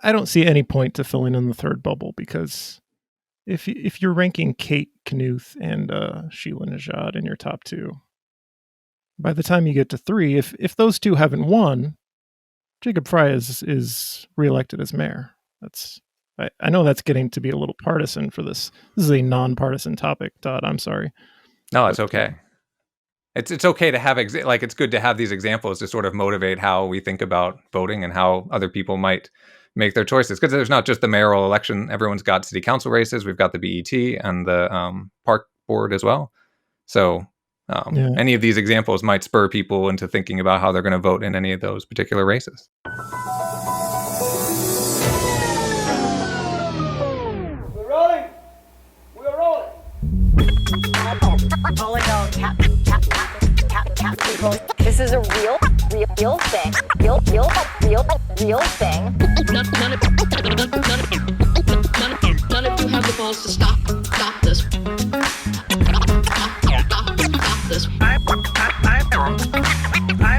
I don't see any point to filling in the third bubble, because if you're ranking Kate Knuth and Sheila Najad in your top two, by the time you get to three, if those two haven't won, Jacob Frey is reelected as mayor. I know that's getting to be a little partisan for this. This is a non-partisan topic, Todd. I'm sorry. No, it's okay. It's okay to have it's good to have these examples to sort of motivate how we think about voting and how other people might make their choices. Because there's not just the mayoral election; everyone's got city council races. We've got the BET and the park board as well. So any of these examples might spur people into thinking about how they're going to vote in any of those particular races. We're rolling. We're rolling. This is a real thing. Real thing. None of you have the balls to stop this. Stop this. I've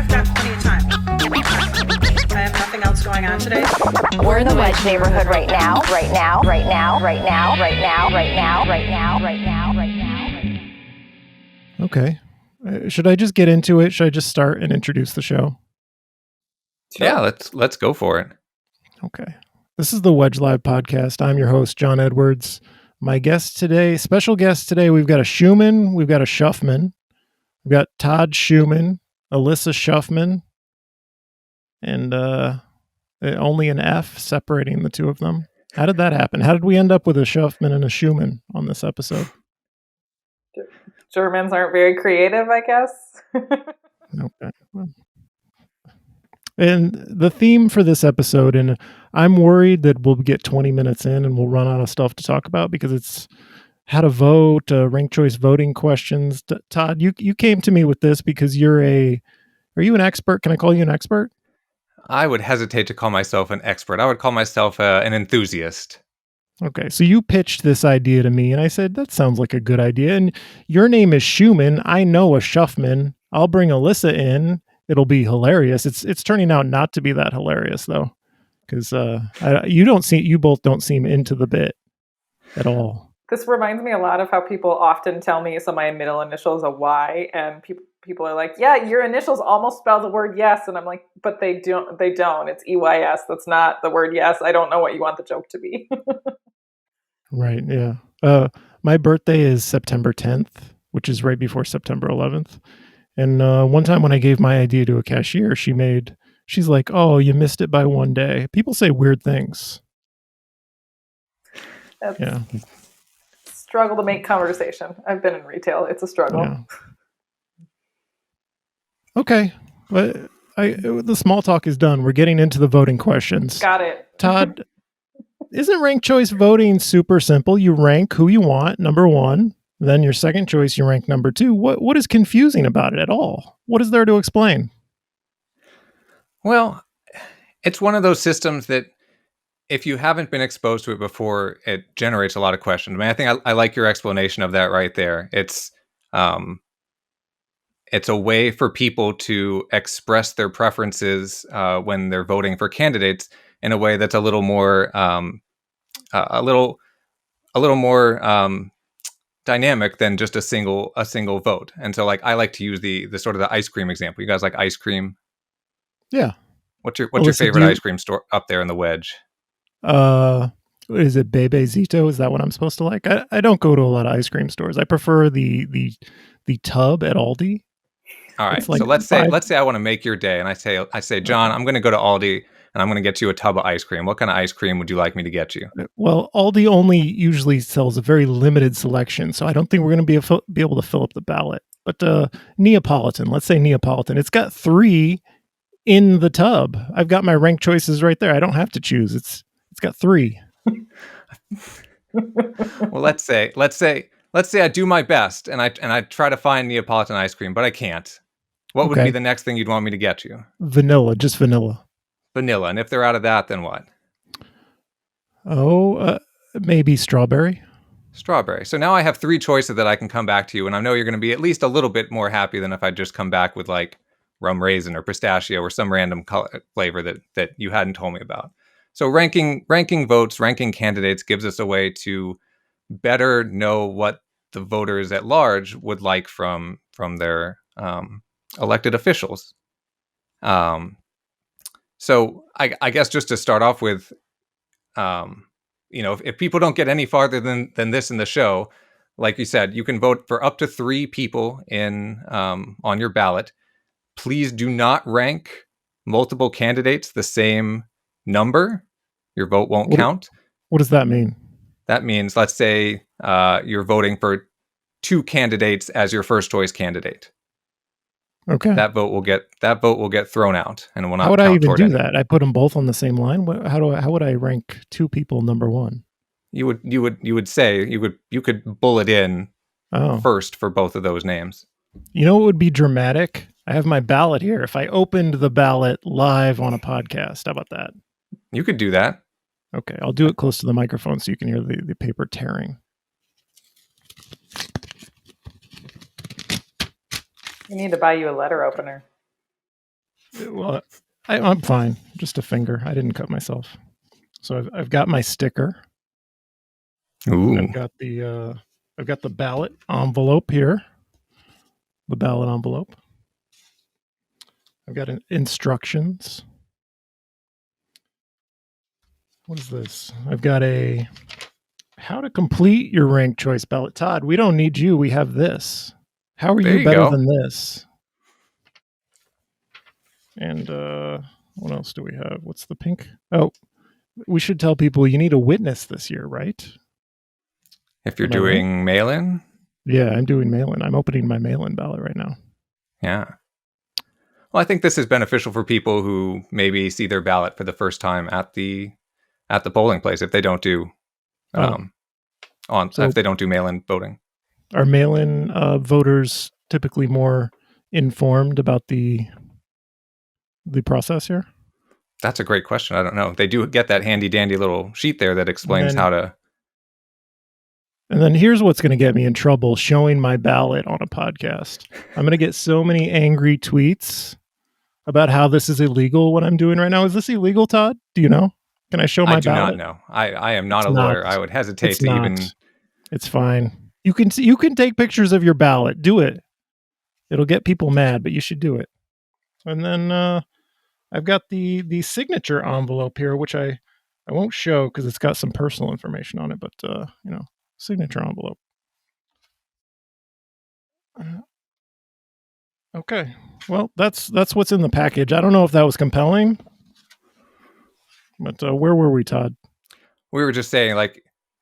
got plenty of time. I have nothing else going on today. We're in the wedge neighborhood right now. Okay. Should I just get into it? Should I just start and introduce the show? Yeah, let's go for it. Okay. This is the Wedge Live podcast. I'm your host, John Edwards. My special guest today, we've got a Schuman, we've got a Schufman. We've got Todd Schuman, Alyssa Schufman, and only an F separating the two of them. How did that happen? How did we end up with a Schufman and a Schuman on this episode? Germans aren't very creative, I guess. Okay. And the theme for this episode, and I'm worried that we'll get 20 minutes in and we'll run out of stuff to talk about, because it's how to vote, ranked choice voting questions. Todd, you came to me with this because are you an expert? Can I call you an expert? I would hesitate to call myself an expert. I would call myself an enthusiast. Okay, so you pitched this idea to me, and I said, that sounds like a good idea. And your name is Schuman. I know a Schufman. I'll bring Alyssa in. It'll be hilarious. It's turning out not to be that hilarious, though, because you both don't seem into the bit at all. This reminds me a lot of how people often tell me, so my middle initial is a Y, and people are like, yeah, your initials almost spell the word yes. And I'm like, but they don't. It's EYS. That's not the word yes. I don't know what you want the joke to be. Right, yeah. My birthday is September 10th, which is right before September 11th. And one time when I gave my idea to a cashier, she's like, oh, you missed it by one day. People say weird things. That's struggle to make conversation. I've been in retail. It's a struggle. Yeah. Okay. But the small talk is done. We're getting into the voting questions. Got it. Todd, isn't ranked choice voting super simple? You rank who you want, number one. Then your second choice, you rank number two. What is confusing about it at all? What is there to explain? Well, it's one of those systems that if you haven't been exposed to it before, it generates a lot of questions. I mean, I think I like your explanation of that right there. It's a way for people to express their preferences when they're voting for candidates in a way that's a little more dynamic than just a single vote. And so, like, I like to use the sort of the ice cream example. You guys like ice cream? Yeah. What's your favorite ice cream store up there in the wedge? Is it Bebe Zito? Is that what I'm supposed to like? I don't go to a lot of ice cream stores. I prefer the tub at Aldi. All right. Like, so let's say I want to make your day, and I say, John, I'm going to go to Aldi and I'm going to get you a tub of ice cream. What kind of ice cream would you like me to get you? Well, Aldi only usually sells a very limited selection, so I don't think we're going to be able to fill up the ballot. But Neapolitan, let's say Neapolitan. It's got 3 in the tub. I've got my ranked choices right there. I don't have to choose. It's got 3. Well, let's say I do my best and I try to find Neapolitan ice cream, but I can't. What would be the next thing you'd want me to get you? Vanilla, just vanilla. Vanilla. And if they're out of that, then what? Maybe strawberry. Strawberry. So now I have 3 choices that I can come back to you, and I know you're going to be at least a little bit more happy than if I just come back with like rum raisin or pistachio or some random flavor that you hadn't told me about. So ranking votes, ranking candidates gives us a way to better know what the voters at large would like from their elected officials. So I guess just to start off with, if people don't get any farther than this in the show, like you said, you can vote for up to 3 people in on your ballot. Please do not rank multiple candidates the same number. Your vote won't count. What does that mean? That means, let's say you're voting for 2 candidates as your first choice candidate. Okay. That vote will get thrown out and will not. How would count I even toward do anything. that? I put them both on the same line. How would I rank 2 people number 1? You could bullet in first for both of those names. You know what would be dramatic? I have my ballot here. If I opened the ballot live on a podcast, how about that? You could do that. Okay, I'll do it close to the microphone so you can hear the paper tearing. We need to buy you a letter opener. Well, I'm fine. Just a finger. I didn't cut myself. So I've got my sticker. Ooh. I've got the ballot envelope here. The ballot envelope. I've got instructions. What is this? I've got how to complete your ranked choice ballot. Todd, we don't need you. We have this. How are you better than this? And what else do we have? What's the pink? Oh, we should tell people you need a witness this year, right? If you're doing mail-in? Yeah, I'm doing mail-in. I'm opening my mail-in ballot right now. Yeah. Well, I think this is beneficial for people who maybe see their ballot for the first time at the polling place if they don't do if they don't do mail-in voting. Are mail-in voters typically more informed about the process here? That's a great question. I don't know. They do get that handy-dandy little sheet there that explains how to... And then here's what's going to get me in trouble, showing my ballot on a podcast. I'm going to get so many angry tweets about how this is illegal, what I'm doing right now. Is this illegal, Todd? Do you know? Can I show my ballot? I do not know. I am not a lawyer. I would hesitate to even... It's fine. You can take pictures of your ballot. Do it. It'll get people mad, but you should do it. And then I've got the signature envelope here, which I won't show because it's got some personal information on it, but signature envelope. Okay. Well, that's what's in the package. I don't know if that was compelling, but where were we, Todd? We were just saying,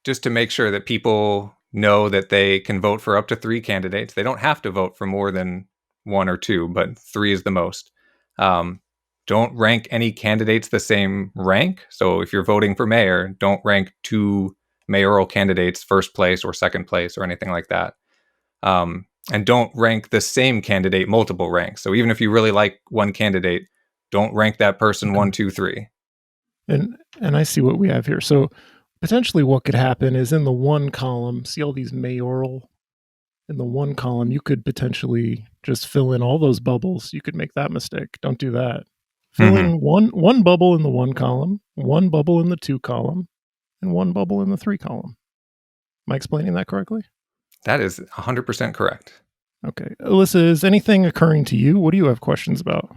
just to make sure that people know that they can vote for up to 3 candidates. They don't have to vote for more than 1 or 2, but 3 is the most. Don't rank any candidates the same rank. So if you're voting for mayor, don't rank 2 mayoral candidates first place or second place or anything like that. And don't rank the same candidate multiple ranks. So even if you really like one candidate, don't rank that person 1, 2, 3. And I see what we have here. So potentially what could happen is in the 1 column, see all these mayoral in the 1 column, you could potentially just fill in all those bubbles. You could make that mistake. Don't do that. Fill in one bubble in the 1 column, 1 bubble in the 2 column, and 1 bubble in the 3 column. Am I explaining that correctly? That is 100% correct. Okay. Alyssa, is anything occurring to you? What do you have questions about?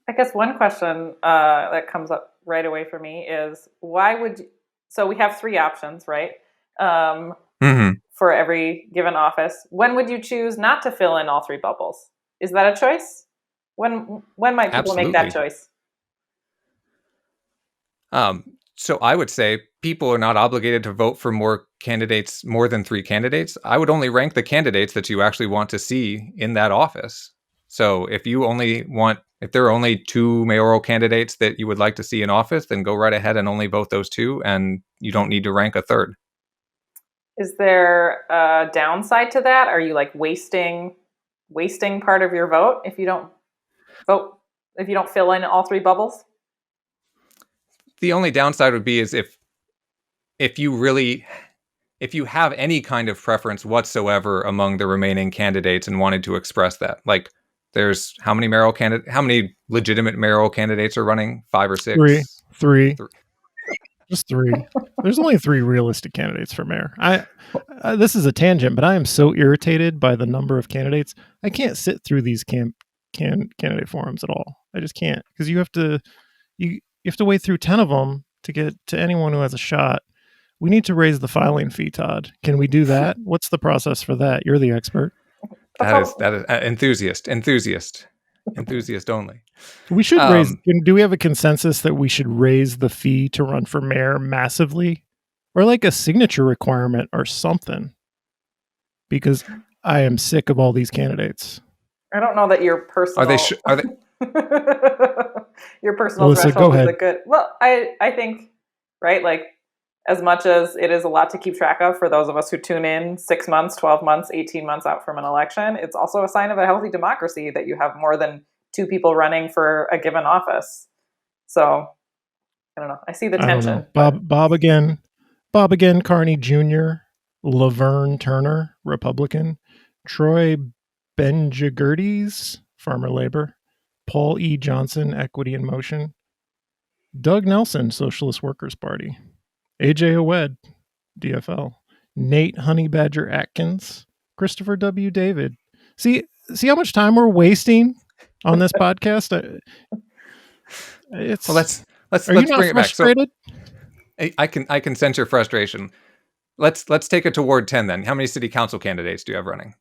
I guess one question that comes up right away for me is so we have 3 options, right? For every given office. When would you choose not to fill in all 3 bubbles? Is that a choice? When might people make that choice? So I would say people are not obligated to vote for more than 3 candidates. I would only rank the candidates that you actually want to see in that office. So if there are only 2 mayoral candidates that you would like to see in office, then go right ahead and only vote those 2, and you don't need to rank a 3rd. Is there a downside to that? Are you wasting part of your vote if you don't fill in all 3 bubbles? The only downside would be is if you have any kind of preference whatsoever among the remaining candidates and wanted to express that. There's how many legitimate mayoral candidates are running? 5 or 6? Three. Three. Just three. There's only three realistic candidates for mayor. This is a tangent, but I am so irritated by the number of candidates. I can't sit through these candidate forums at all. I just can't, because you have to wait through 10 of them to get to anyone who has a shot. We need to raise the filing fee, Todd. Can we do that? What's the process for that? You're the expert. That is enthusiast only. We should raise. Do we have a consensus that we should raise the fee to run for mayor massively, or like a signature requirement or something? Because I am sick of all these candidates. I don't know that your personal. Are they? Your personal Melissa, threshold go is ahead. a good. Well, I think, right, like, as much as it is a lot to keep track of for those of us who tune in 6 months, 12 months, 18 months out from an election, it's also a sign of a healthy democracy that you have more than two people running for a given office. So, I don't know. I see the tension. Bob again, Carney Jr., Laverne Turner, Republican, Troy Benjigirdes, Farmer Labor, Paul E. Johnson, Equity in Motion, Doug Nelson, Socialist Workers Party, AJ Owed, DFL, Nate Honey Badger Atkins, Christopher W. David. See how much time we're wasting on this podcast? It's Well, let's Are you bring not it back. So frustrated? I can sense your frustration. Let's take it toward 10 then. How many city council candidates do you have running?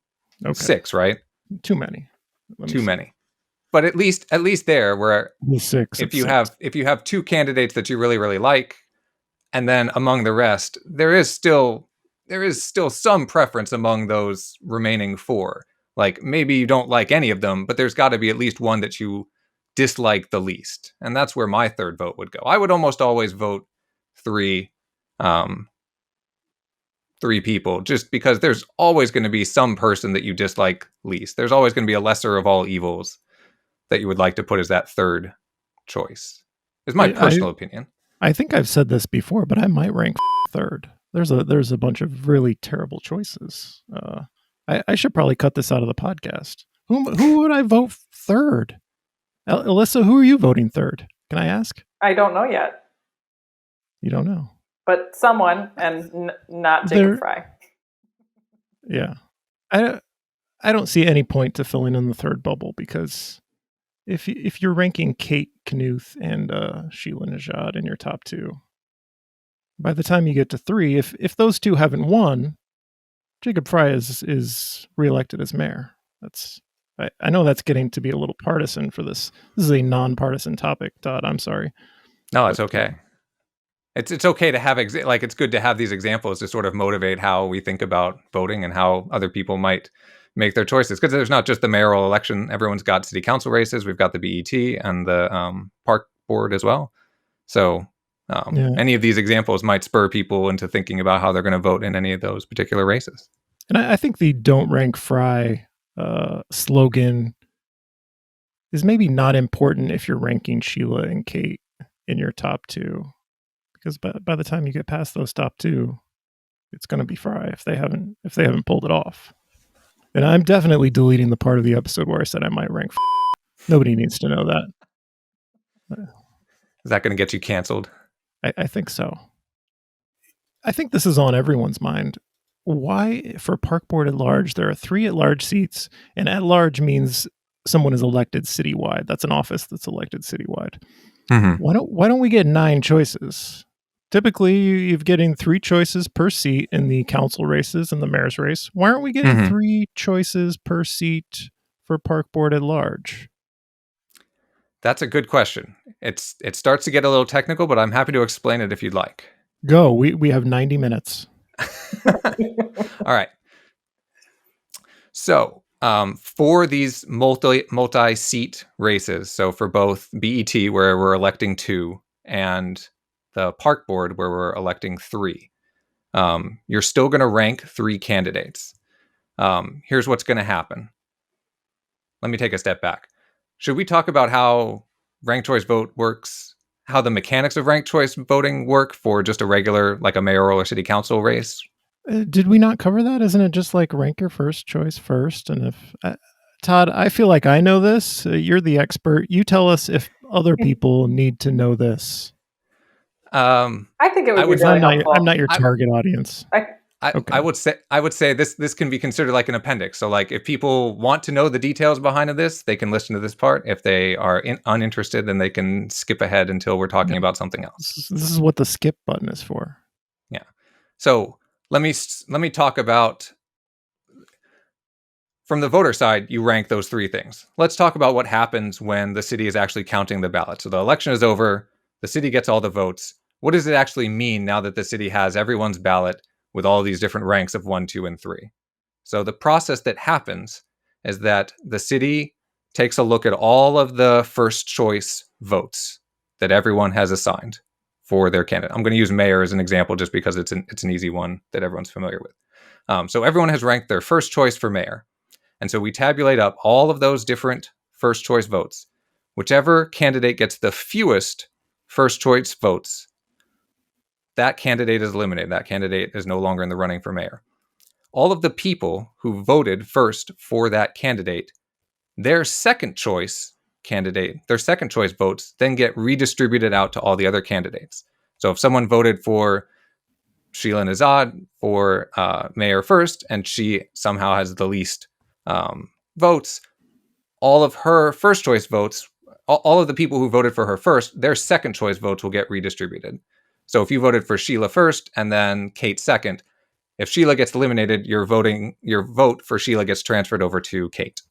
Okay. 6, right? Too many. Too many. But at least there, where Six. if you have two candidates that you really, really like, and then among the rest, there is still some preference among those remaining 4. Like, maybe you don't like any of them, but there's got to be at least one that you dislike the least. And that's where my third vote would go. I would almost always vote 3 people, just because there's always going to be some person that you dislike least. There's always going to be a lesser of all evils that you would like to put as that third choice. Is my personal opinion. I think I've said this before, but I might rank third. There's a bunch of really terrible choices. I should probably cut this out of the podcast. Who would I vote third? Alyssa, who are you voting third? Can I ask? I don't know yet. You don't know. But someone, and not Jacob Fry. Yeah. I don't see any point to filling in the third bubble, because if you're ranking Kate Knuth and Sheila Najad in your top 2, by the time you get to 3, if those two haven't won, Jacob Fry is reelected as mayor. I know that's getting to be a little partisan for this. This is a nonpartisan topic, Todd. I'm sorry. No, it's okay. It's okay to have it's good to have these examples to sort of motivate how we think about voting and how other people might make their choices. Because there's not just the mayoral election; everyone's got city council races. We've got the BET and the park board as well. So any of these examples might spur people into thinking about how they're going to vote in any of those particular races. And I think the "Don't Rank Fry" slogan is maybe not important if you're ranking Sheila and Kate in your top 2. Because by the time you get past those top 2, it's going to be Fry if they haven't pulled it off. And I'm definitely deleting the part of the episode where I said I might rank. Nobody needs to know that. Is that going to get you canceled? I think so. I think this is on everyone's mind. Why, for Park Board at large, there are 3 at-large seats, and at-large means someone is elected citywide. That's an office that's elected citywide. Mm-hmm. Why don't we get 9 choices? Typically, you're getting 3 choices per seat in the council races and the mayor's race. Why aren't we getting 3 choices per seat for Park Board at large? That's a good question. It starts to get a little technical, but I'm happy to explain it if you'd like. Go. We have 90 minutes. All right. So for these multi-seat races, so for both BET, where we're electing 2, and the park board, where we're electing 3, you're still going to rank 3 candidates. Here's what's going to happen. Let me take a step back. Should we talk about how ranked choice vote works, how the mechanics of ranked choice voting work for just a regular, like a mayoral or city council race? Did we not cover that? Isn't it just like rank your first choice first? And if Todd, I feel like I know this. You're the expert. You tell us if other people need to know this. I think it would be would- really I'm not, helpful. I'm not your target audience. Okay. I would say this can be considered like an appendix. So like if people want to know the details behind this, they can listen to this part. If they are uninterested, then they can skip ahead until we're talking about something else. This is what the skip button is for. Yeah. So let me talk about, from the voter side, you rank those three things. Let's talk about what happens when the city is actually counting the ballots. So the election is over, the city gets all the votes. What does it actually mean now that the city has everyone's ballot with all these different ranks of 1, 2, and 3? So the process that happens is that the city takes a look at all of the first choice votes that everyone has assigned for their candidate. I'm going to use mayor as an example just because it's an easy one that everyone's familiar with. So everyone has ranked their first choice for mayor. And so we tabulate up all of those different first choice votes. Whichever candidate gets the fewest first choice votes, that candidate is eliminated. That candidate is no longer in the running for mayor. All of the people who voted first for that candidate, their second choice votes then get redistributed out to all the other candidates. So if someone voted for Sheila Nazad for mayor first, and she somehow has the least votes, all of her first choice votes, all of the people who voted for her first, their second choice votes will get redistributed. So if you voted for Sheila first and then Kate second, if Sheila gets eliminated, your vote for Sheila gets transferred over to Kate.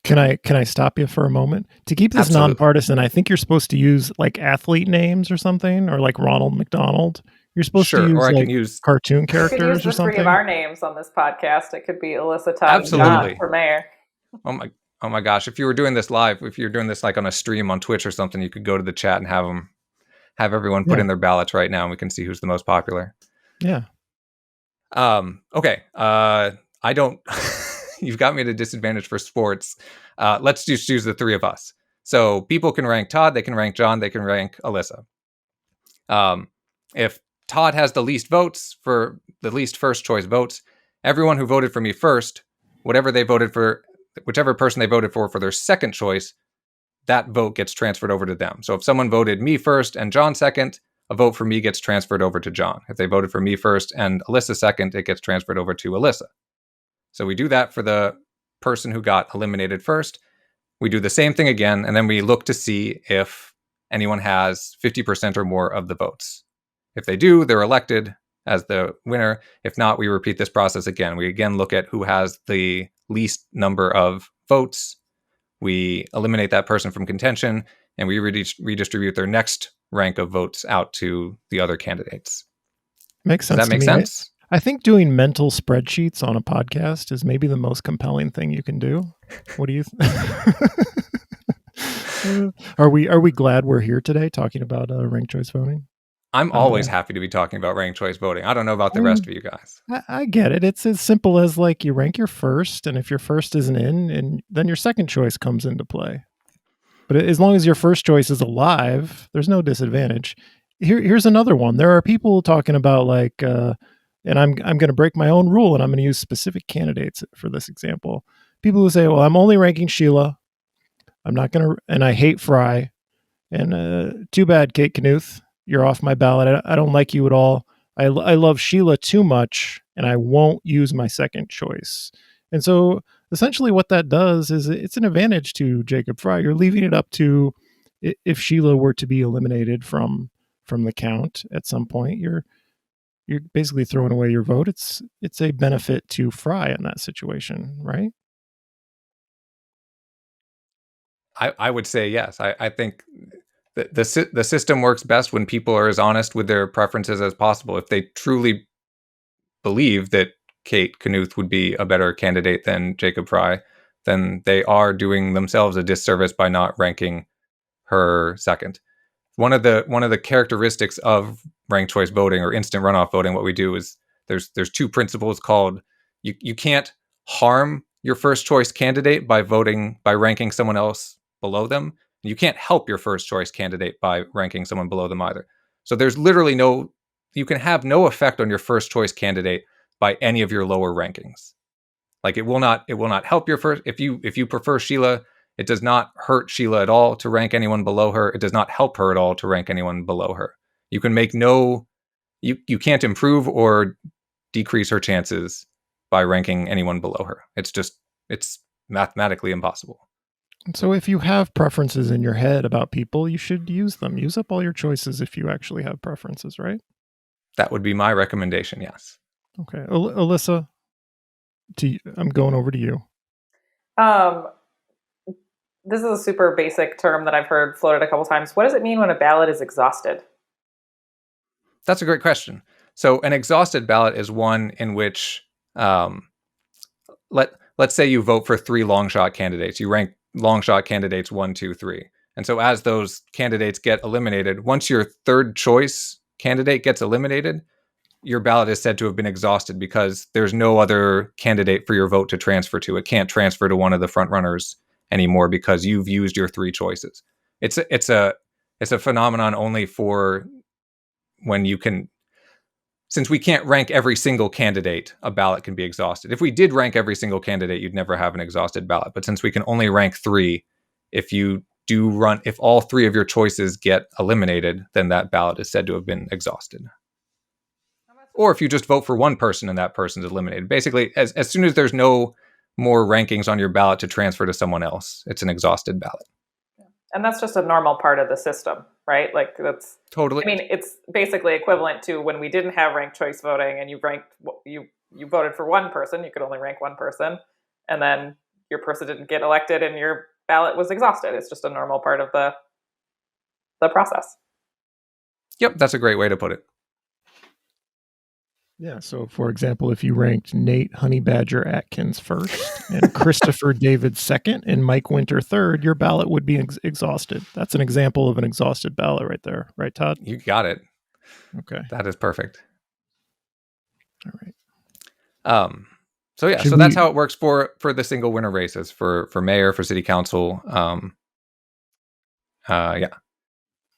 Can I stop you for a moment? To keep this Absolutely. nonpartisan, I think you're supposed to use like athlete names or something, or like Ronald McDonald. You're supposed Sure, to use or I like can use cartoon We could characters use or the three something. of our names on this podcast. It could be Alyssa, Todd, Absolutely. and John for mayor. Oh my gosh! If you were doing this live, if you're doing this like on a stream on Twitch or something, you could go to the chat and have everyone put in their ballots right now, and we can see who's the most popular. Yeah. Okay. I don't. You've got me at a disadvantage for sports. Let's just choose the three of us. So people can rank Todd, they can rank John, they can rank Alyssa. If Todd has the least votes for the least first choice votes, everyone who voted for me first, whichever person they voted for their second choice, that vote gets transferred over to them. So if someone voted me first and John second, a vote for me gets transferred over to John. If they voted for me first and Alyssa second, it gets transferred over to Alyssa. So we do that for the person who got eliminated first. We do the same thing again, and then we look to see if anyone has 50% or more of the votes. If they do, they're elected as the winner. If not, we repeat this process again. We again look at who has the least number of votes. We eliminate that person from contention, and we redistribute their next rank of votes out to the other candidates. Makes sense. Does that make sense? I think doing mental spreadsheets on a podcast is maybe the most compelling thing you can do. What do you Are we glad we're here today talking about ranked choice voting? I'm always happy to be talking about ranked choice voting. I don't know about the rest of you guys. I get it. It's as simple as like you rank your first, and if your first isn't in, and then your second choice comes into play. But as long as your first choice is alive, there's no disadvantage. Here's another one. There are people talking about like, and I'm going to break my own rule, and I'm going to use specific candidates for this example. People who say, "Well, I'm only ranking Sheila. I'm not going to," and I hate Fry. And too bad, Kate Knuth. You're off my ballot. I don't like you at all. I love Sheila too much, and I won't use my second choice. And so essentially what that does is it's an advantage to Jacob Fry. You're leaving it up to, if Sheila were to be eliminated from the count at some point, you're basically throwing away your vote. It's a benefit to Fry in that situation, right? I would say yes. I think the system works best when people are as honest with their preferences as possible. If they truly believe that Kate Knuth would be a better candidate than Jacob Fry, then they are doing themselves a disservice by not ranking her second. One of the characteristics of ranked choice voting or instant runoff voting, what we do is there's two principles called you can't harm your first choice candidate by ranking someone else below them. You can't help your first choice candidate by ranking someone below them either. So there's literally you can have no effect on your first choice candidate by any of your lower rankings. Like it will not help your first, if you prefer Sheila, it does not hurt Sheila at all to rank anyone below her. It does not help her at all to rank anyone below her. You can make you can't improve or decrease her chances by ranking anyone below her. It's mathematically impossible. So if you have preferences in your head about people, you should use them. Use up all your choices if you actually have preferences, right? That would be my recommendation, yes. Okay. Alyssa, I'm going over to you. This is a super basic term that I've heard floated a couple times. What does it mean when a ballot is exhausted? That's a great question. So an exhausted ballot is one in which let's say you vote for 3 long shot candidates. You rank long shot candidates 1, 2, 3. And so as those candidates get eliminated, once your third choice candidate gets eliminated, your ballot is said to have been exhausted because there's no other candidate for your vote to transfer to. It can't transfer to one of the front runners anymore because you've used your 3 choices. It's a phenomenon only for when you can. Since we can't rank every single candidate, a ballot can be exhausted. If we did rank every single candidate, you'd never have an exhausted ballot. But since we can only rank 3, if all 3 of your choices get eliminated, then that ballot is said to have been exhausted. Or if you just vote for one person and that person's eliminated. Basically, as soon as there's no more rankings on your ballot to transfer to someone else, it's an exhausted ballot. And that's just a normal part of the system, right? Like that's totally. I mean, it's basically equivalent to when we didn't have ranked choice voting, and you voted for one person, you could only rank one person, and then your person didn't get elected, and your ballot was exhausted. It's just a normal part of the process. Yep, that's a great way to put it. Yeah, so for example, if you ranked Nate Honey Badger Atkins first and Christopher David second and Mike Winter third, your ballot would be exhausted. That's an example of an exhausted ballot right there. Right, Todd? You got it. Okay. That is perfect. All right. So yeah, that's how it works for the single winner races for mayor, for city council. Yeah.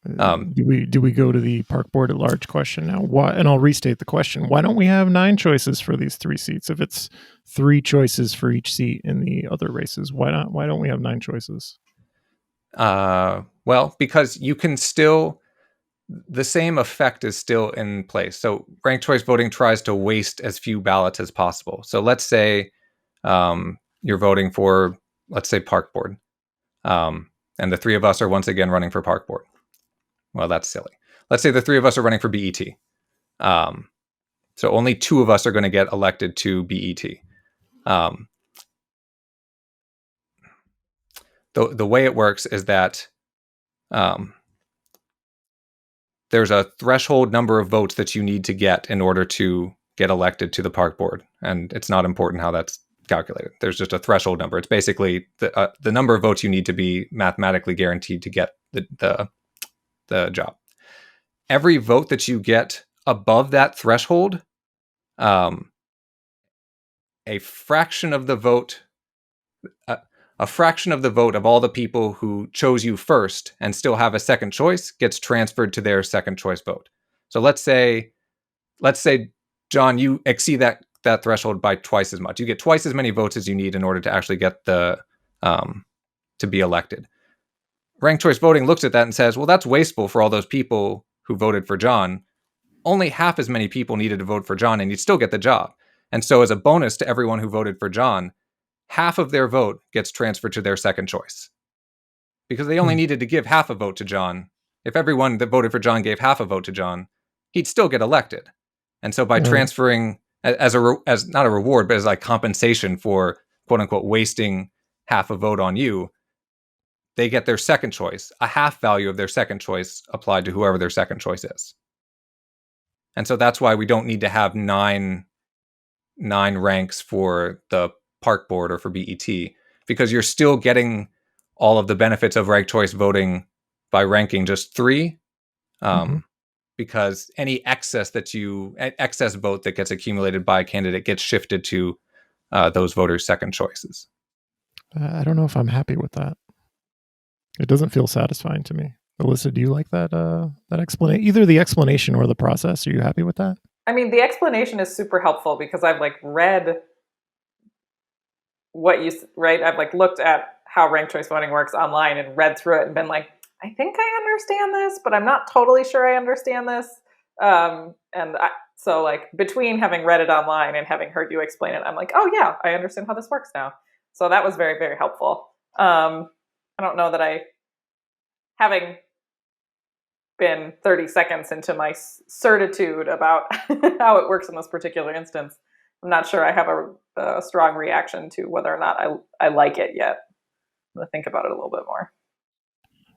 Do we go to the park board at large question now? Why? And I'll restate the question. Why don't we have 9 choices for these 3 seats? If it's 3 choices for each seat in the other races, why not? Why don't we have 9 choices? Well, because you can still, the same effect is still in place. So ranked choice voting tries to waste as few ballots as possible. So let's say you're voting for, let's say, park board, and the 3 of us are once again running for park board. Well, that's silly. Let's say the 3 of us are running for BET. So only 2 of us are going to get elected to BET. The way it works is that there's a threshold number of votes that you need to get in order to get elected to the park board. And it's not important how that's calculated. There's just a threshold number. It's basically the number of votes you need to be mathematically guaranteed to get the job. Every vote that you get above that threshold, a fraction of the vote of all the people who chose you first and still have a second choice gets transferred to their second choice vote. So let's say, John, you exceed that threshold by twice as much. You get twice as many votes as you need in order to actually get to be elected. Ranked choice voting looks at that and says, well, that's wasteful for all those people who voted for John. Only half as many people needed to vote for John and you'd still get the job. And so as a bonus to everyone who voted for John, half of their vote gets transferred to their second choice. Because they only needed to give half a vote to John. If everyone that voted for John gave half a vote to John, he'd still get elected. And so by transferring as not a reward, but as like compensation for quote unquote wasting half a vote on you, they get their second choice, a half value of their second choice applied to whoever their second choice is. And so that's why we don't need to have nine ranks for the park board or for BET, because you're still getting all of the benefits of ranked choice voting by ranking just 3. Because any excess vote that gets accumulated by a candidate gets shifted to those voters' second choices. I don't know if I'm happy with that. It doesn't feel satisfying to me. Alyssa, do you like that explanation? Either the explanation or the process. Are you happy with that? I mean, the explanation is super helpful because I've read what you right. I've looked at how ranked choice voting works online and read through it and been like, I think I understand this, but I'm not totally sure I understand this. So like between having read it online and having heard you explain it, I'm like, oh yeah, I understand how this works now. So that was very, very helpful. I don't know that having been 30 seconds into my certitude about how it works in this particular instance, I'm not sure I have a strong reaction to whether or not I like it yet. I'm going to think about it a little bit more.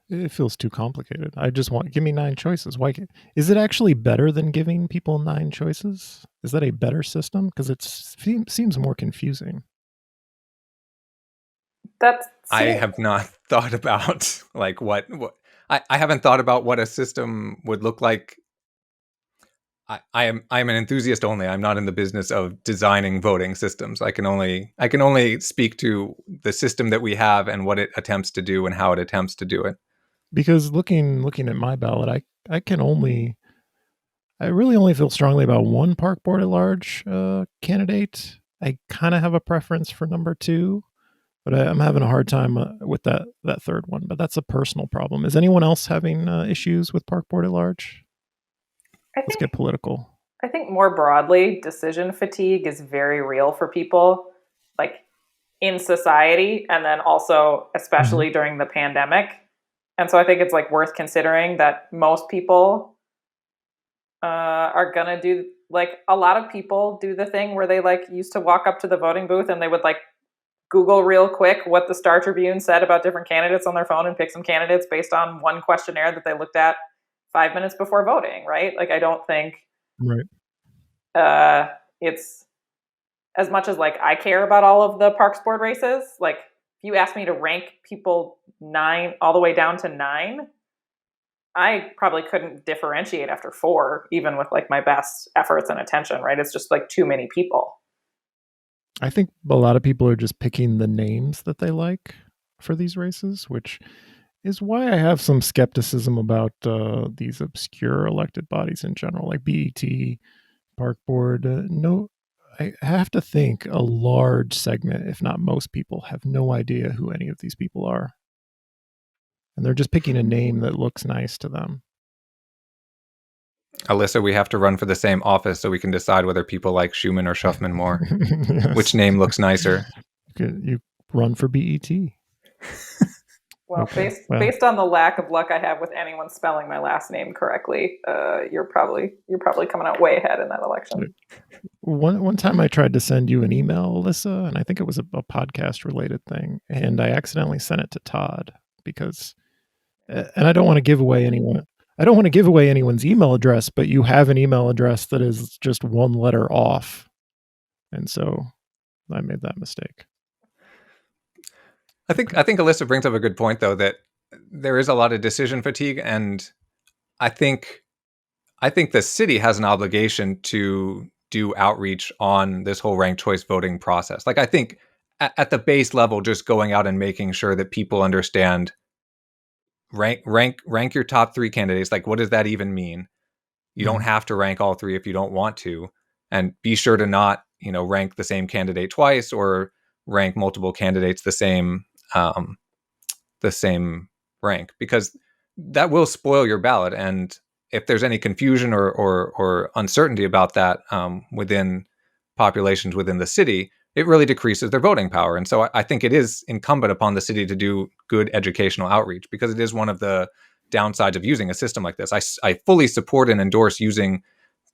It feels too complicated. I just give me 9 choices. Is it actually better than giving people 9 choices? Is that a better system? Because it seems more confusing. I have not thought about like what I haven't thought about what a system would look like. I'm an enthusiast only. I'm not in the business of designing voting systems. I can only speak to the system that we have and what it attempts to do and how it attempts to do it. Because looking at my ballot, I really only feel strongly about one park board at large candidate. I kind of have a preference for number 2, but I'm having a hard time with that third one. But that's a personal problem. Is anyone else having issues with park board at large? Let's get political. I think more broadly, decision fatigue is very real for people, like in society, and then also especially during the pandemic. And so I think it's like worth considering that most people are gonna do, like, a lot of people do the thing where they like used to walk up to the voting booth and they would like Google real quick what the Star Tribune said about different candidates on their phone and pick some candidates based on one questionnaire that they looked at 5 minutes before voting, right? Like, I don't think it's as much as like I care about all of the Parks Board races. Like, if you ask me to rank people 9 all the way down to 9, I probably couldn't differentiate after 4, even with like my best efforts and attention, right? It's just like too many people. I think a lot of people are just picking the names that they like for these races, which is why I have some skepticism about these obscure elected bodies in general, like BET, Park Board. I have to think a large segment, if not most people, have no idea who any of these people are. And they're just picking a name that looks nice to them. Alyssa, we have to run for the same office so we can decide whether people like Schuman or Schufman more. Yes. Which name looks nicer? You run for BET. Well, based on the lack of luck I have with anyone spelling my last name correctly, you're probably coming out way ahead in that election. One time I tried to send you an email, Alyssa, and I think it was a podcast related thing, and I accidentally sent it to Todd because, and I don't want to give away anyone. I don't want to give away anyone's email address, but you have an email address that is just one letter off, and so I made that mistake. I think Alyssa brings up a good point, though, that there is a lot of decision fatigue, and I think the city has an obligation to do outreach on this whole ranked choice voting process. Like, I think at the base level, just going out and making sure that people understand rank your top 3 candidates. Like, what does that even mean? You don't have to rank all 3 if you don't want to, and be sure to not, rank the same candidate twice or rank multiple candidates the same rank, because that will spoil your ballot. And if there's any confusion or uncertainty about that within populations within the city, it really decreases their voting power. And so I think it is incumbent upon the city to do good educational outreach, because it is one of the downsides of using a system like this. I fully support and endorse using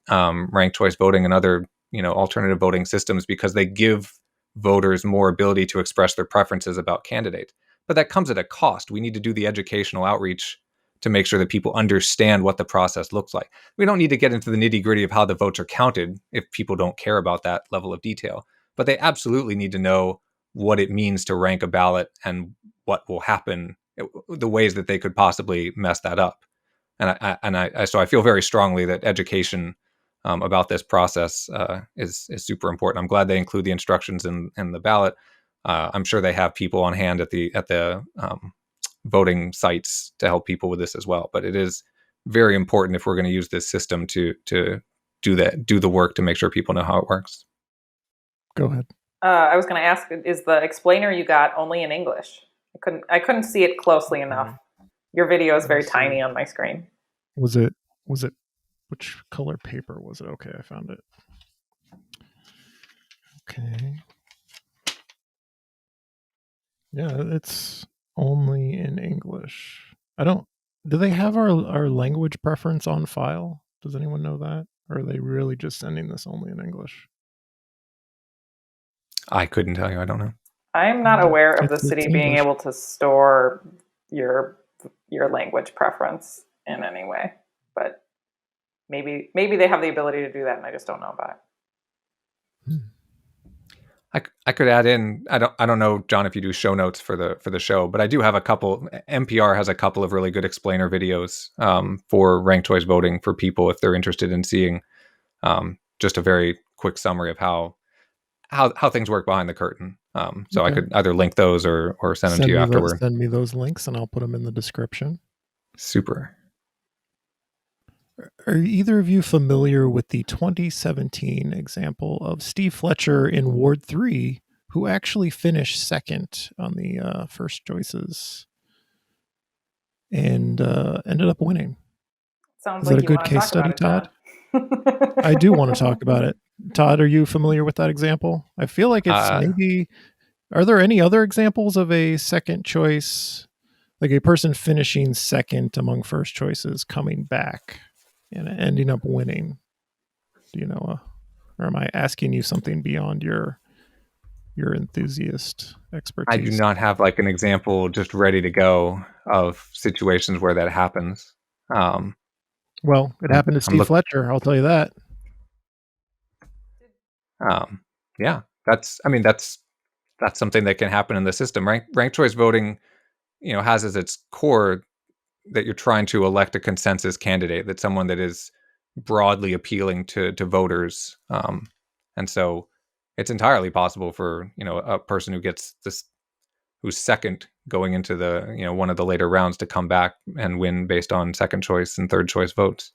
ranked choice voting and other alternative voting systems, because they give voters more ability to express their preferences about candidates. But that comes at a cost. We need to do the educational outreach to make sure that people understand what the process looks like. We don't need to get into the nitty-gritty of how the votes are counted if people don't care about that level of detail. But they absolutely need to know what it means to rank a ballot and what will happen, the ways that they could possibly mess that up. So I feel very strongly that education about this process is super important. I'm glad they include the instructions in the ballot. I'm sure they have people on hand at the voting sites to help people with this as well. But it is very important, if we're going to use this system, to do the work to make sure people know how it works. Go ahead. I was going to ask: is the explainer you got only in English? I couldn't see it closely enough. Your video is very Let's see. tiny on my screen. Was it which color paper was it? Okay, I found it. Okay. Yeah, it's only in English. Do they have our language preference on file? Does anyone know that? Or are they really just sending this only in English? I couldn't tell you. I don't know. I'm not aware of the It's city being English. able to store your language preference in any way, but maybe they have the ability to do that, and I just don't know about it. I could add in. I don't know, John, if you do show notes for the show, but I do have a couple. NPR has a couple of really good explainer videos for ranked choice voting for people if they're interested in seeing just a very quick summary of how things work behind the curtain. So I Okay. could either link those or send them to you afterward. Send me those links and I'll put them in the description. Super. Are either of you familiar with the 2017 example of Steve Fletcher in Ward 3, who actually finished second on the first choices and ended up winning? Sounds Is like that a you good want to case talk study, about it, Todd? I do want to talk about it. Todd, are you familiar with that example? I feel like it's maybe... Are there any other examples of a second choice, like a person finishing second among first choices, coming back and ending up winning? Do you know, or am I asking you something beyond your enthusiast expertise? I do not have like an example just ready to go of situations where that happens. Well, it happened to Steve Fletcher. I'll tell you that. Yeah, that's something that can happen in the system. Ranked choice voting, has as its core that you're trying to elect a consensus candidate, that's someone that is broadly appealing to voters. And so it's entirely possible for, a person who gets who's second going into the, one of the later rounds to come back and win based on second choice and third choice votes.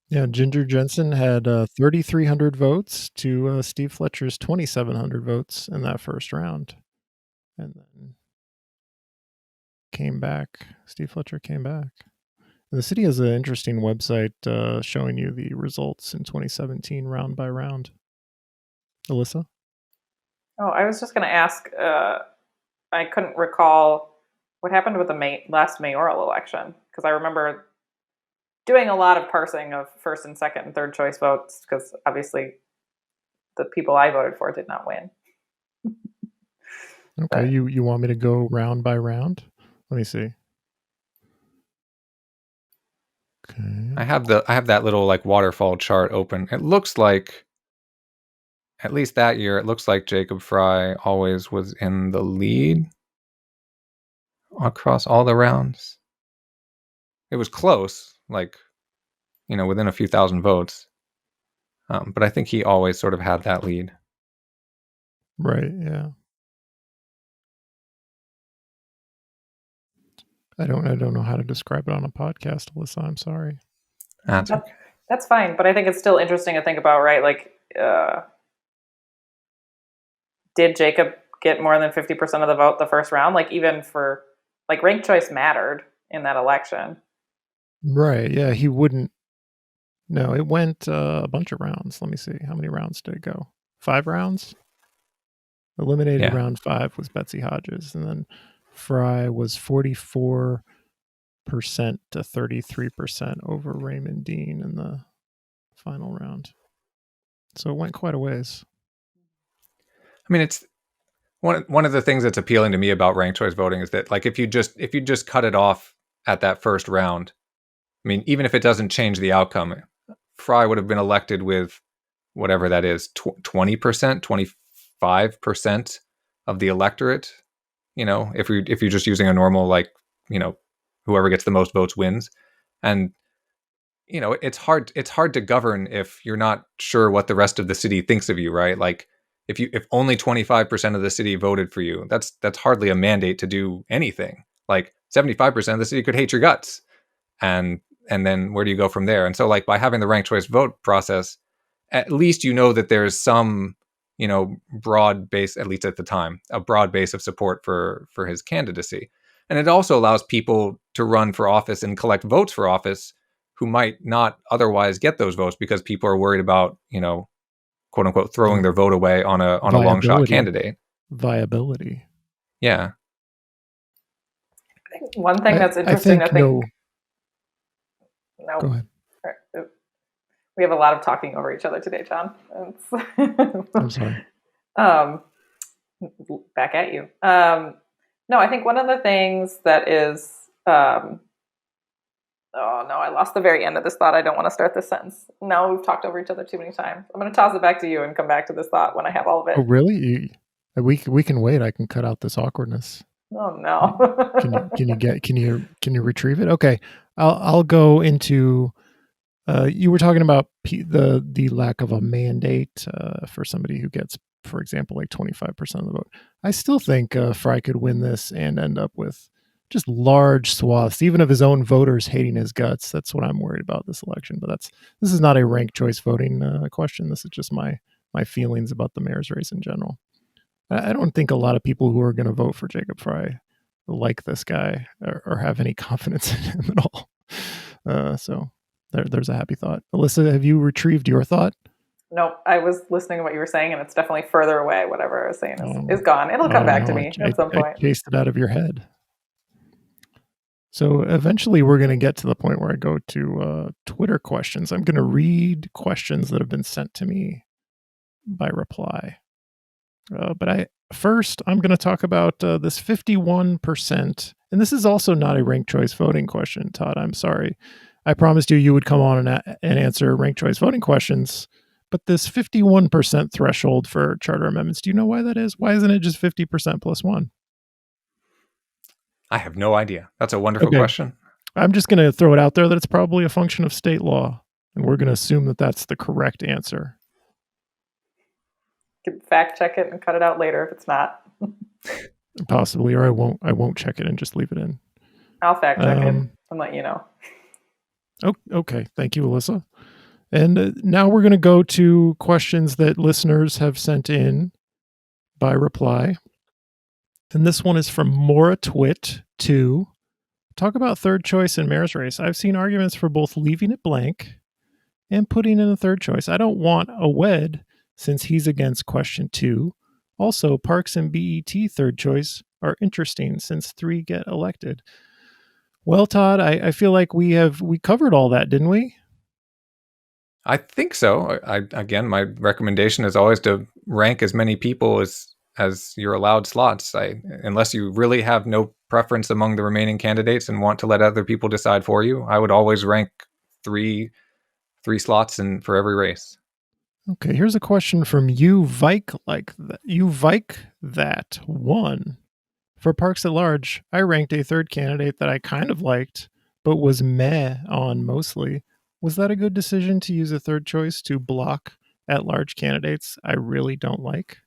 Yeah, Ginger Jensen had 3,300 votes to Steve Fletcher's 2,700 votes in that first round. And then came back. Steve Fletcher came back. And the city has an interesting website showing you the results in 2017 round by round. Alyssa? Oh, I was just going to ask, I couldn't recall what happened with the last mayoral election, because I remember doing a lot of parsing of first and second and third choice votes, because obviously the people I voted for did not win. Okay, you want me to go round by round? Let me see. Okay. I have that little like waterfall chart open. It looks like, at least that year, it looks like Jacob Fry always was in the lead across all the rounds. It was close, like, within a few thousand votes. But I think he always sort of had that lead. Right, yeah. I don't know how to describe it on a podcast, Alyssa. I'm sorry. That's okay. That's fine, but I think it's still interesting to think about, right? Like, did Jacob get more than 50% of the vote the first round? Like, even for, like, ranked choice mattered in that election. Right, yeah, he wouldn't. No, it went a bunch of rounds. Let me see. How many rounds did it go? 5 rounds? Eliminated round 5 was Betsy Hodges, and then Fry was 44% to 33% over Raymond Dean in the final round. So it went quite a ways. I mean, it's one of the things that's appealing to me about ranked choice voting is that, like, if you just cut it off at that first round, I mean, even if it doesn't change the outcome, Fry would have been elected with whatever that is, 20%, 25% of the electorate. If you're just using a normal, like, whoever gets the most votes wins. And it's hard to govern if you're not sure what the rest of the city thinks of you, right? Like, if only 25% of the city voted for you, that's hardly a mandate to do anything. Like, 75% of the city could hate your guts. And then where do you go from there? And so, like, by having the ranked choice vote process, at least that there's some, broad base, at least at the time, a broad base of support for his candidacy. And it also allows people to run for office and collect votes for office who might not otherwise get those votes because people are worried about, quote unquote, throwing their vote away on a long shot candidate. Viability. Yeah. One thing that's interesting, I think. No. Go ahead. We have a lot of talking over each other today, John. I'm sorry. Back at you. No, I think one of the things that is. Oh no, I lost the very end of this thought. I don't want to start this sentence. No, we've talked over each other too many times. I'm going to toss it back to you and come back to this thought when I have all of it. Oh, really? We can wait. I can cut out this awkwardness. Oh no. Can you retrieve it? Okay. I'll go into you were talking about the lack of a mandate for somebody who gets, for example, like 25% of the vote. I still think Fry could win this and end up with just large swaths, even of his own voters hating his guts. That's what I'm worried about this election. But this is not a ranked choice voting question. This is just my feelings about the mayor's race in general. I don't think a lot of people who are going to vote for Jacob Fry like this guy or have any confidence in him at all. So there's a happy thought. Alyssa, have you retrieved your thought? Nope. I was listening to what you were saying, and it's definitely further away. Whatever I was saying is gone. It'll come back to me at some point. I chased it out of your head. So eventually we're going to get to the point where I go to Twitter questions. I'm going to read questions that have been sent to me by reply. But I'm going to talk about this 51%. And this is also not a ranked choice voting question, Todd. I'm sorry. I promised you would come on and answer ranked choice voting questions. But this 51% threshold for charter amendments, do you know why that is? Why isn't it just 50% plus one? I have no idea. That's a wonderful question. I'm just going to throw it out there that it's probably a function of state law. And we're going to assume that that's the correct answer. You can fact check it and cut it out later if it's not. Possibly, or I won't check it and just leave it in. I'll fact check it and let you know. Okay. Thank you, Alyssa. And now we're going to go to questions that listeners have sent in by reply. And this one is from Maura Twit 2. Talk about third choice in mayor's race. I've seen arguments for both leaving it blank and putting in a third choice. I don't want a wed since he's against question 2. Also, Parks and BET third choice are interesting since 3 get elected. Well, Todd, I feel like we covered all that, didn't we? I think so. Again, my recommendation is always to rank as many people as your allowed slots. Unless you really have no preference among the remaining candidates and want to let other people decide for you, I would always rank three slots for every race. Okay, here's a question from you, Vike, that 1. For Parks at Large, I ranked a third candidate that I kind of liked, but was meh on mostly. Was that a good decision to use a third choice to block at-large candidates I really don't like?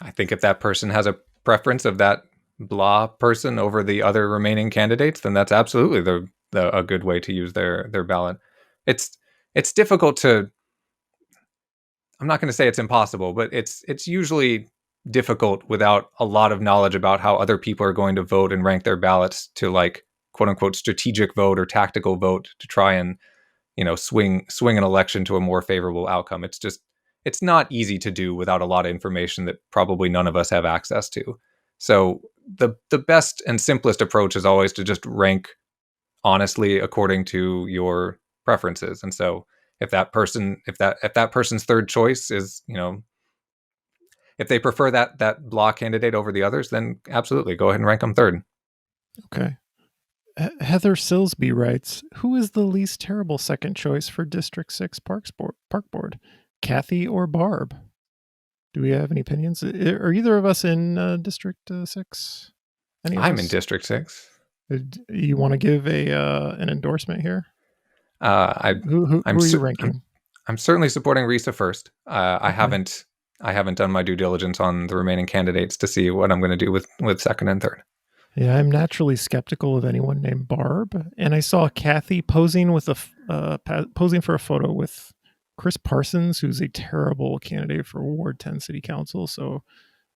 I think if that person has a preference of that blah person over the other remaining candidates, then that's absolutely a good way to use their ballot. It's difficult to. I'm not going to say it's impossible, but it's usually difficult without a lot of knowledge about how other people are going to vote and rank their ballots to, like, quote unquote strategic vote or tactical vote to try and swing an election to a more favorable outcome. It's not easy to do without a lot of information that probably none of us have access to. So the best and simplest approach is always to just rank honestly according to your preferences. And so if that person's third choice is, if they prefer that blah candidate over the others, then absolutely go ahead and rank them third. Okay. Heather Silsby writes, who is the least terrible second choice for District 6 Park Board? Kathy or Barb? Do we have any opinions? Are either of us in District 6? I'm in District 6. You want to give an endorsement here? Who are you ranking? I'm certainly supporting Risa first. I haven't done my due diligence on the remaining candidates to see what I'm going to do with second and third. Yeah, I'm naturally skeptical of anyone named Barb, and I saw Kathy posing for a photo with Chris Parsons, who's a terrible candidate for Ward 10 City Council. So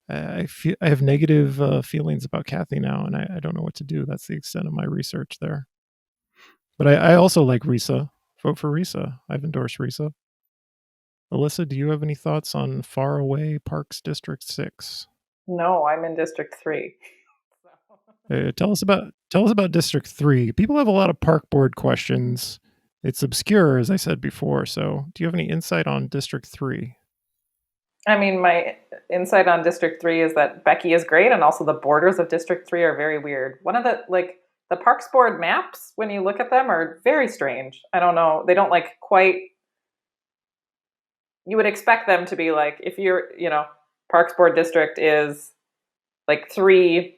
I have negative feelings about Kathy now, and I don't know what to do. That's the extent of my research there. But I also like Risa. Vote for Risa. I've endorsed Risa. Alyssa, do you have any thoughts on Faraway Parks District 6? No, I'm in District 3. Tell us about District 3. People have a lot of park board questions. It's obscure, as I said before. So, do you have any insight on District 3? I mean, my insight on District 3 is that Becky is great, and also the borders of District 3 are very weird. One of the Parks Board maps, when you look at them, are very strange. I don't know. They don't quite. You would expect them to be if Parks Board District is 3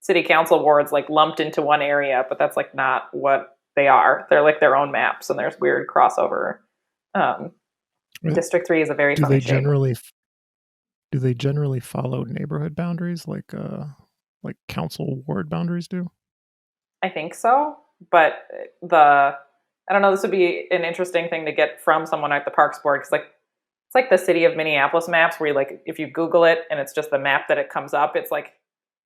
city council wards lumped into one area, but that's not what they are. They're their own maps, and there's weird crossover. District 3 is a very Do funny they shape. generally follow neighborhood boundaries like council ward boundaries do? I think so, but I don't know. This would be an interesting thing to get from someone at the Parks Board, because it's like the city of Minneapolis maps, where if you Google it and it's just the map that it comes up, it's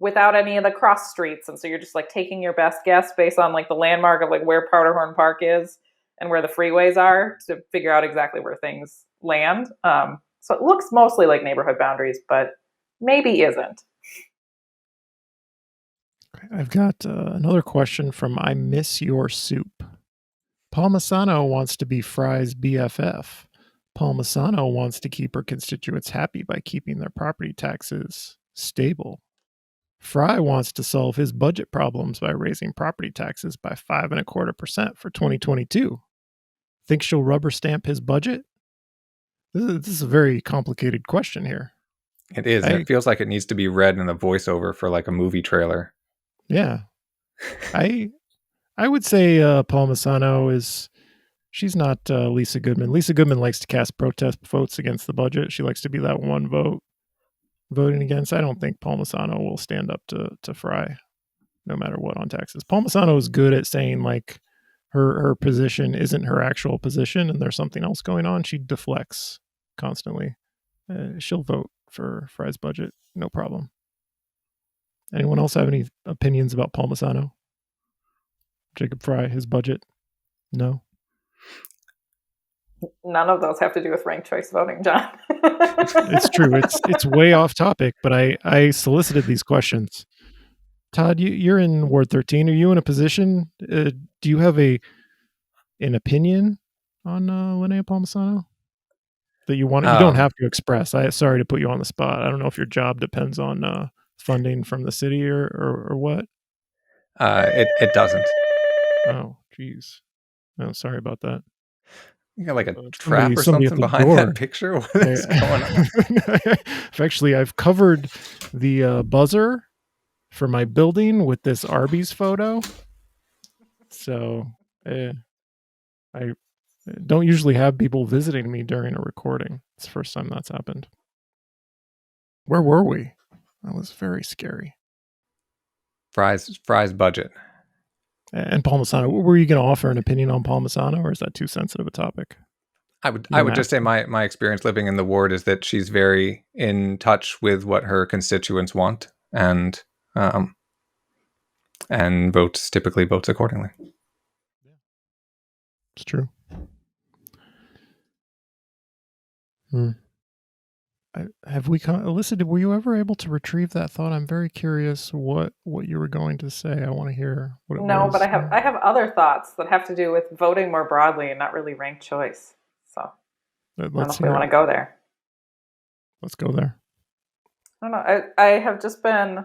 without any of the cross streets, and so you're just taking your best guess based on the landmark of where Powderhorn Park is and where the freeways are to figure out exactly where things land. So it looks mostly like neighborhood boundaries, but maybe isn't. I've got another question from I Miss Your Soup. Paul Masano wants to be Fry's BFF. Paul Masano wants to keep her constituents happy by keeping their property taxes stable. Fry wants to solve his budget problems by raising property taxes by 5.25% for 2022. Think she'll rubber stamp his budget? This is a very complicated question here. It is. And it feels like it needs to be read in a voiceover for a movie trailer. Yeah. I would say Paul Masano she's not Lisa Goodman. Lisa Goodman likes to cast protest votes against the budget. She likes to be that one vote voting against. I don't think Paul Masano will stand up to Fry no matter what on taxes. Paul Masano is good at saying her position isn't her actual position and there's something else going on. She deflects constantly. She'll vote for Fry's budget, no problem. Anyone else have any opinions about Paul Masano? Jacob Fry, his budget? No? None of those have to do with ranked choice voting, John. It's true. It's way off topic, but I solicited these questions. Todd, you're in Ward 13. Are you in a position? Do you have an opinion on Linnea Palmisano that you want? You don't have to express. Sorry to put you on the spot. I don't know if your job depends on funding from the city or what. It doesn't. Oh, geez. Oh, sorry about that. You got a trap or something behind that picture? What is going on? I've covered the buzzer for my building with this Arby's photo. So I don't usually have people visiting me during a recording. It's the first time that's happened. Where were we? That was very scary. Fry's budget. And Paul Masano, were you going to offer an opinion on Paul Masano, or is that too sensitive a topic? I would just say my experience living in the ward is that she's very in touch with what her constituents want, and typically votes accordingly. It's true. Alyssa, were you ever able to retrieve that thought? I'm very curious what you were going to say. I want to hear what it was. No, but I have other thoughts that have to do with voting more broadly and not really ranked choice. So I don't know if we want to go there. Let's go there. I don't know. I have just been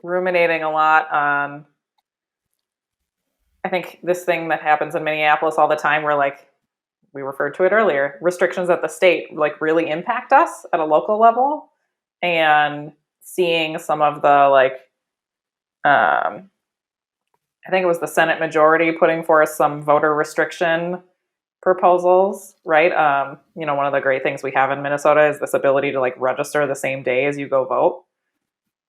ruminating a lot on, I think, this thing that happens in Minneapolis all the time where we referred to it earlier, restrictions at the state really impact us at a local level, and seeing some of the I think it was the Senate majority putting forth some voter restriction proposals, right? One of the great things we have in Minnesota is this ability to register the same day as you go vote.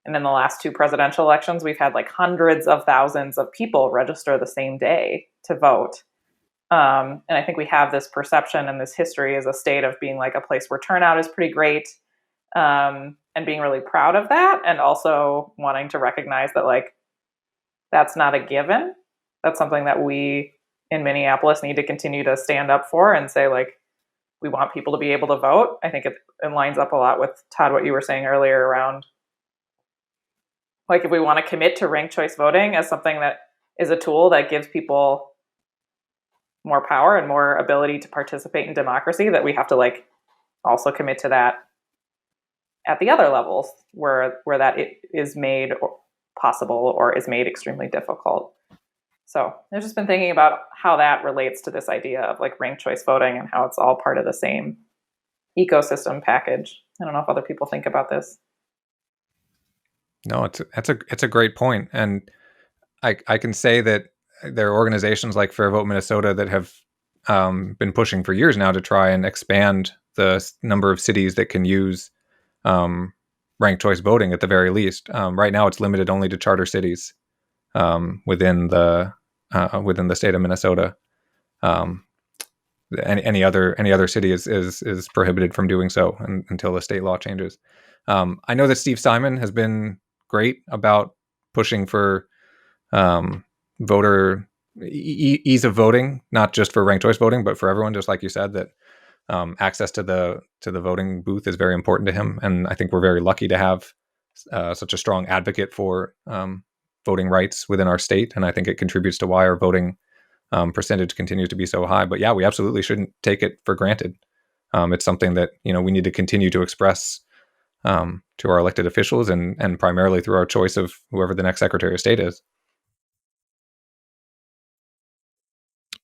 And in the last 2 presidential elections, we've had hundreds of thousands of people register the same day to vote. And I think we have this perception and this history as a state of being a place where turnout is pretty great. and being really proud of that, and also wanting to recognize that like that's not a given. That's something that we in Minneapolis need to continue to stand up for and say like we want people to be able to vote. I think it lines up a lot with Todd what you were saying earlier around like if we want to commit to ranked choice voting as something that is a tool that gives people more power and more ability to participate in democracy, that we have to like also commit to that at the other levels where that it is made possible or is made extremely difficult. So I've just been thinking about how that relates to this idea of like ranked choice voting and how it's all part of the same ecosystem package. I don't know if other people think about this. No, it's a great point, and I can say that there are organizations like Fair Vote Minnesota that have been pushing for years now to try and expand the number of cities that can use ranked choice voting at the very least. Right now, it's limited only to charter cities within the state of Minnesota. Any other city is prohibited from doing so until the state law changes. I know that Steve Simon has been great about pushing for voter ease of voting, not just for ranked choice voting, but for everyone. Just like you said, that access to the voting booth is very important to him, and I think we're very lucky to have such a strong advocate for voting rights within our state. And I think it contributes to why our voting percentage continues to be so high. But yeah, we absolutely shouldn't take it for granted. It's something that we need to continue to express to our elected officials, and primarily through our choice of whoever the next Secretary of State is.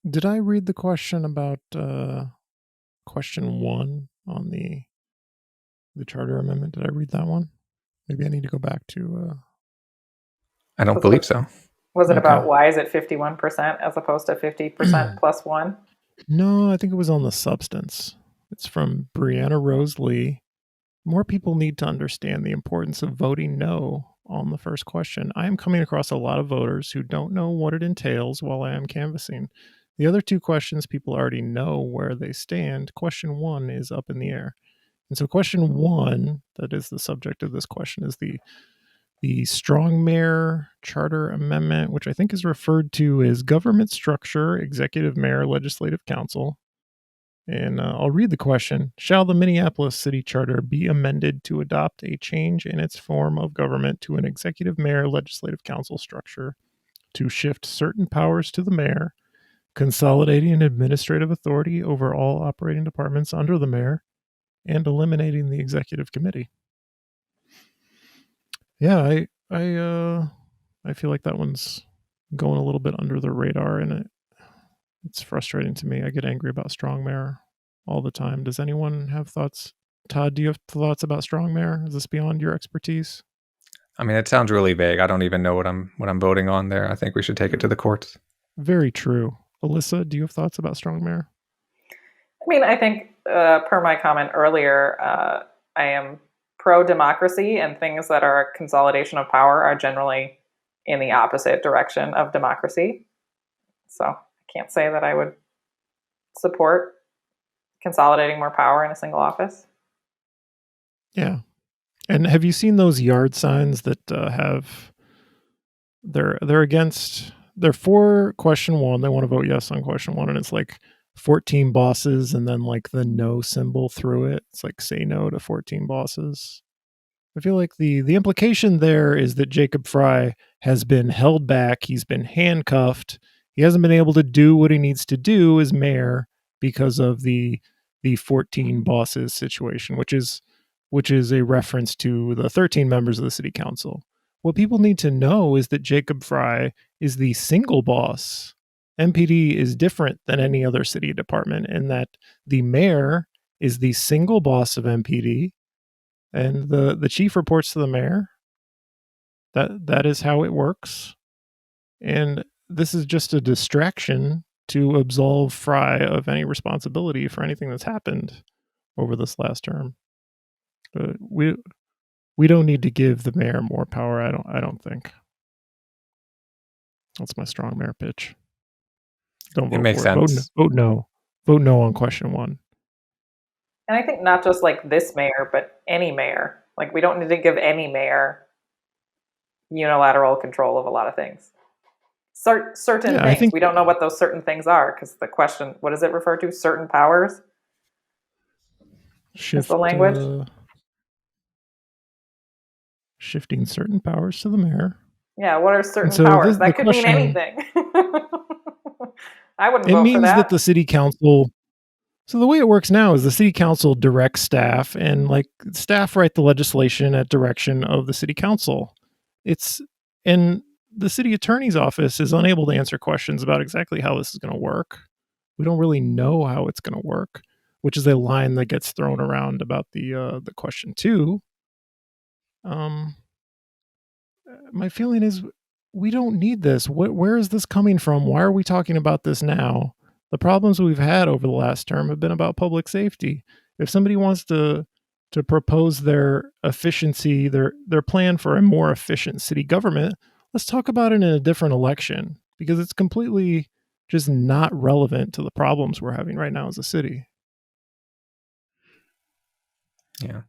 Did I read the question about question 1 on the charter amendment? Did I read that one? Maybe I need to go back to. I don't believe so. Was it Okay. about why is it 51% as opposed to 50% plus 1? No, I think it was on the substance. It's from Brianna Rose Lee. More people need to understand the importance of voting no on the first question. I am coming across a lot of voters who don't know what it entails while I am canvassing. The other 2 questions, people already know where they stand. Question 1 is up in the air. And so question 1, that is the subject of this question, is the Strong Mayor Charter Amendment, which I think is referred to as Government Structure, Executive Mayor, Legislative Council. And I'll read the question. Shall the Minneapolis City Charter be amended to adopt a change in its form of government to an executive mayor legislative council structure to shift certain powers to the mayor, consolidating administrative authority over all operating departments under the mayor, and eliminating the executive committee? Yeah, I feel like that one's going a little bit under the radar, and it's frustrating to me. I get angry about Strong Mayor all the time. Does anyone have thoughts? Todd, do you have thoughts about Strong Mayor? Is this beyond your expertise? I mean, it sounds really vague. I don't even know what I'm voting on there. I think we should take it to the courts. Very true. Alyssa, do you have thoughts about Strong Mayor? I mean, I think per my comment earlier, I am pro-democracy, and things that are a consolidation of power are generally in the opposite direction of democracy. So I can't say that I would support consolidating more power in a single office. Yeah. And have you seen those yard signs that have they're for question 1. They want to vote yes on question 1, and it's like 14 bosses and then like the no symbol through it. It's like say no to 14 bosses. I feel like the implication there is that Jacob Fry has been held back. He's been handcuffed. He hasn't been able to do what he needs to do as mayor because of the 14 bosses situation, which is a reference to the 13 members of the city council. What people need to know is that Jacob Fry is the single boss. MPD is different than any other city department in that the mayor is the single boss of MPD, and the chief reports to the mayor. That is how it works. And this is just a distraction to absolve Fry of any responsibility for anything that's happened over this last term. But we don't need to give the mayor more power. I don't think. That's my Strong Mayor pitch. Don't vote It makes for sense. Vote no. Vote no on question 1. And I think not just like this mayor, but any mayor. Like we don't need to give any mayor unilateral control of a lot of things. Certain Yeah, I things. think We don't know what those certain things are because the question, what does it refer to? Certain powers is the shift language. shifting certain powers to the mayor. Yeah, what are And certain so powers? this the That could mean question. anything. I wouldn't It vote for means that that. the city council. So the way it works now is the city council directs staff, and like staff write the legislation at direction of the city council. It's and the city attorney's office is unable to answer questions about exactly how this is going to work. We don't really know how it's going to work, which is a line that gets thrown around about the question too. Um, my feeling is we don't need this. Where is this coming from? Why are we talking about this now? The problems we've had over the last term have been about public safety. If somebody wants to propose their efficiency, their plan for a more efficient city government, let's talk about it in a different election because it's completely just not relevant to the problems we're having right now as a city. Yeah.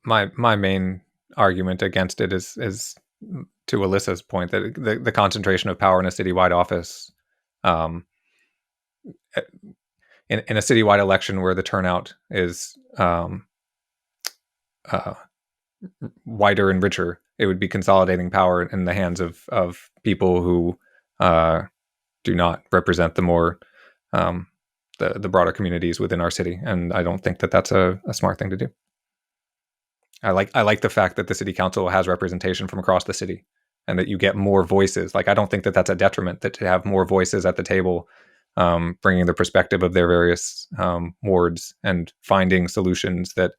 My main argument against it is to Alyssa's point that the concentration of power in a citywide office, um, in a citywide election where the turnout is uh, wider and richer, it would be consolidating power in the hands of people who do not represent the more the broader communities within our city, and I don't think that that's a smart thing to do. I like the fact that the city council has representation from across the city, and that you get more voices. Like I don't think that that's a detriment, that to have more voices at the table, bringing the perspective of their various wards and finding solutions that